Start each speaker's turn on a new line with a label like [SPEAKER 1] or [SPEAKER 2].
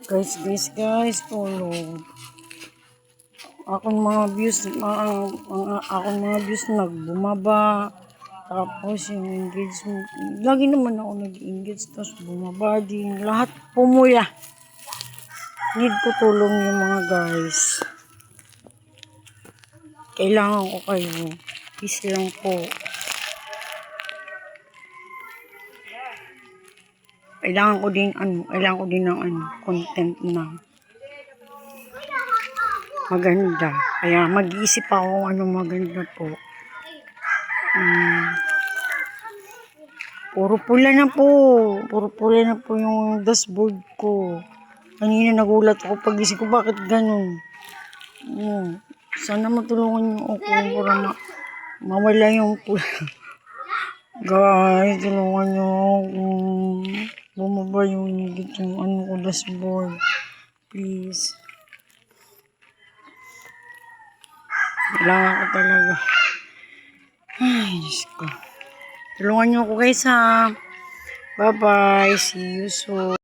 [SPEAKER 1] Guys, follow. Akong mga views, akong mga views nagbumaba. Tapos yung engagement, lagi naman ako nag-engage, tapos bumaba din. Lahat pumula. Need ko tulong yung mga guys. Kailangan ko kayo. Peace lang po. Kailangan ko din ng content na maganda. Kaya mag-iisip ako maganda po. Puro pula na po yung dashboard ko. Kanina nagulat ako pagising ko, bakit ganun? Sana matulungan niyo ako para mawala yung pula. Guys, tulungan niyo ako. Bumaba yung ko dashboard. Please. Kailangan ko talaga. Ay, Diyos ko. Tulungan niyo ako guys ha. Bye-bye. See you soon.